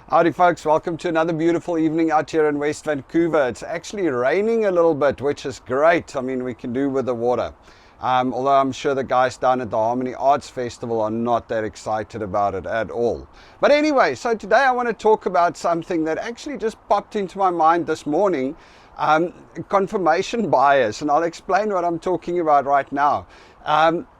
Howdy folks, welcome to another beautiful evening out here in West Vancouver. It's actually raining a little bit, which is great. I mean, we can do with the water. Although I'm sure the guys down at the Harmony Arts Festival are not that excited about it at all. But anyway, so today I want to talk about something that actually just popped into my mind this morning. Confirmation bias, and I'll explain what I'm talking about right now.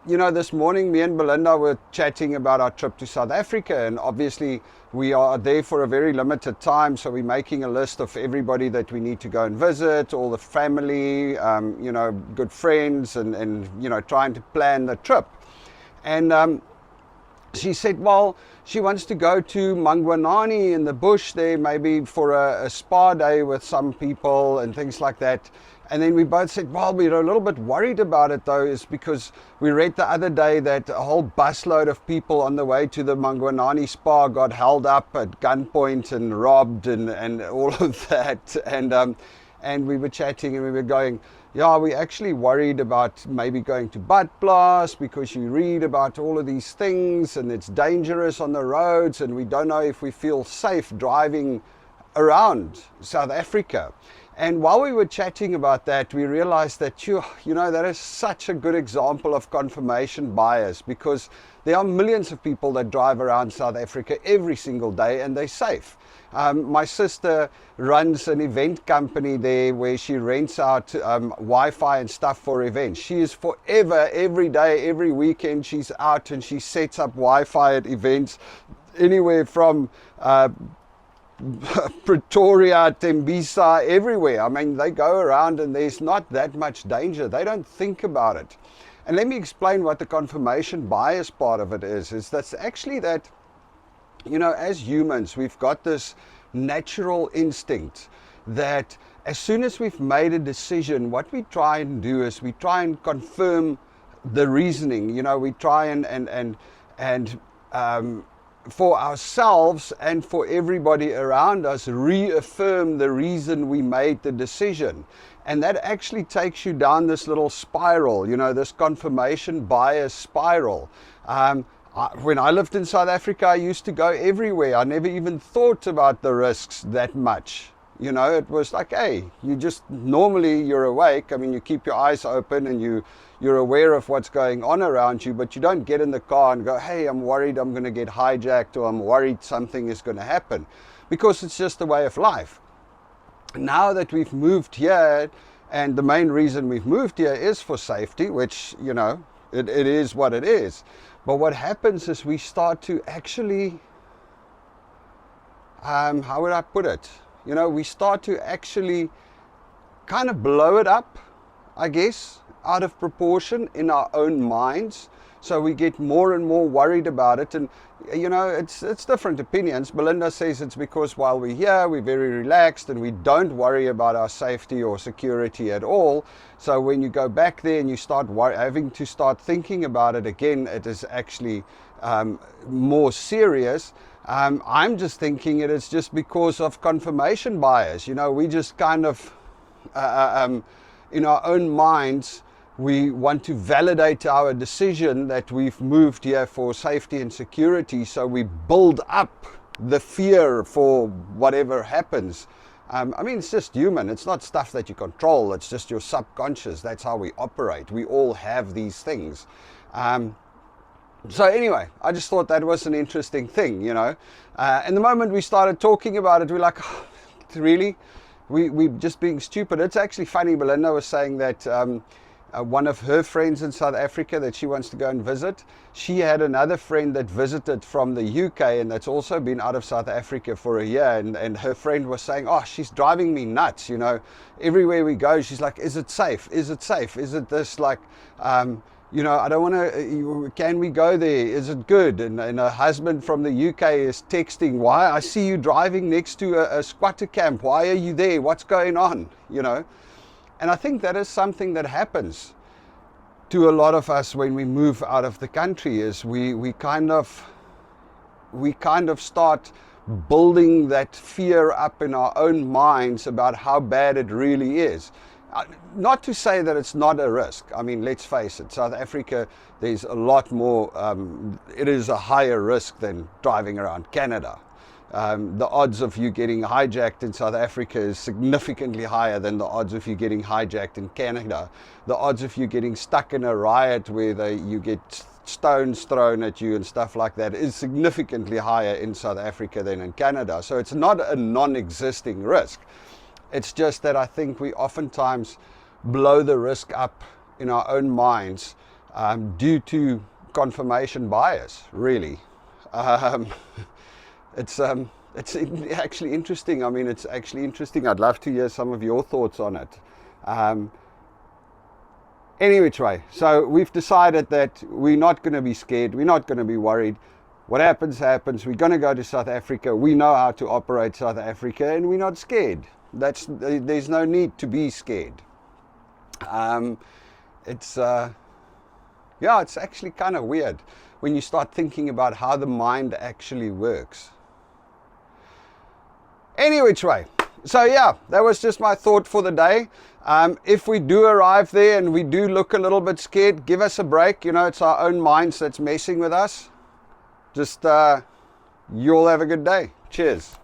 This morning me and Belinda were chatting about our trip to South Africa, and obviously we are there for a very limited time, so we're making a list of everybody that we need to go and visit, all the family, good friends, and trying to plan the trip. And she said, well, she wants to go to Mangwanani in the bush there, maybe for a spa day with some people and things like that. And then we both said, well, we're a little bit worried about it though, is because we read the other day that a whole busload of people on the way to the Mangwanani spa got held up at gunpoint and robbed and all of that. And we were chatting and we were going, yeah, we're actually worried about maybe going to butt blast, because you read about all of these things and it's dangerous on the roads, and we don't know if we feel safe driving around South Africa. And while we were chatting about that, we realized that, that is such a good example of confirmation bias, because there are millions of people that drive around South Africa every single day and they're safe. My sister runs an event company there where she rents out Wi-Fi and stuff for events. She is forever, every day, every weekend, she's out and she sets up Wi-Fi at events anywhere from Pretoria, Tembisa, everywhere. I mean, they go around and there's not that much danger. They don't think about it. And let me explain what the confirmation bias part of it is that's actually that, as humans, we've got this natural instinct that as soon as we've made a decision, what we try and do is we try and confirm the reasoning. We try and for ourselves and for everybody around us, reaffirm the reason we made the decision. And that actually takes you down this little spiral, this confirmation bias spiral. When I lived in South Africa, I used to go everywhere. I never even thought about the risks that much. It was like, hey, you're awake. I mean, you keep your eyes open and you're aware of what's going on around you, but you don't get in the car and go, hey, I'm worried I'm going to get hijacked, or I'm worried something is going to happen, because it's just a way of life. Now that we've moved here, and the main reason we've moved here is for safety, which, it is what it is. But what happens is we start to actually, how would I put it? We start to actually kind of blow it up, I guess, out of proportion in our own minds. So we get more and more worried about it. And, it's different opinions. Belinda says it's because while we're here, we're very relaxed and we don't worry about our safety or security at all. So when you go back there and you start having to start thinking about it again, it is actually more serious. I'm just thinking it is just because of confirmation bias. We just kind of, in our own minds, we want to validate our decision that we've moved here for safety and security. So we build up the fear for whatever happens. It's just human. It's not stuff that you control. It's just your subconscious. That's how we operate. We all have these things. So anyway, I just thought that was an interesting thing, And the moment we started talking about it, we're like, oh, really? We're just being stupid. It's actually funny. Belinda was saying that one of her friends in South Africa that she wants to go and visit, she had another friend that visited from the UK and that's also been out of South Africa for a year. And her friend was saying, oh, she's driving me nuts. Everywhere we go, she's like, is it safe? Is it safe? Is it this like, I don't want to, can we go there? Is it good? And her husband from the UK is texting, why? I see you driving next to a squatter camp. Why are you there? What's going on? And I think that is something that happens to a lot of us when we move out of the country, is we kind of start building that fear up in our own minds about how bad it really is. Not to say that it's not a risk. I mean, let's face it, South Africa, there's a lot more, it is a higher risk than driving around Canada. The odds of you getting hijacked in South Africa is significantly higher than the odds of you getting hijacked in Canada. The odds of you getting stuck in a riot where you get stones thrown at you and stuff like that is significantly higher in South Africa than in Canada. So it's not a non-existing risk. It's just that I think we oftentimes blow the risk up in our own minds due to confirmation bias, really. It's actually interesting. I mean, it's actually interesting. I'd love to hear some of your thoughts on it. Anyway, Trey, so we've decided that we're not going to be scared. We're not going to be worried. What happens, happens. We're going to go to South Africa. We know how to operate South Africa, and we're not scared. There's no need to be scared. It's actually kind of weird when you start thinking about how the mind actually works. Anyway, Trey, so yeah, that was just my thought for the day. If we do arrive there and we do look a little bit scared, give us a break. You know, it's our own minds that's messing with us. Just, you all have a good day. Cheers.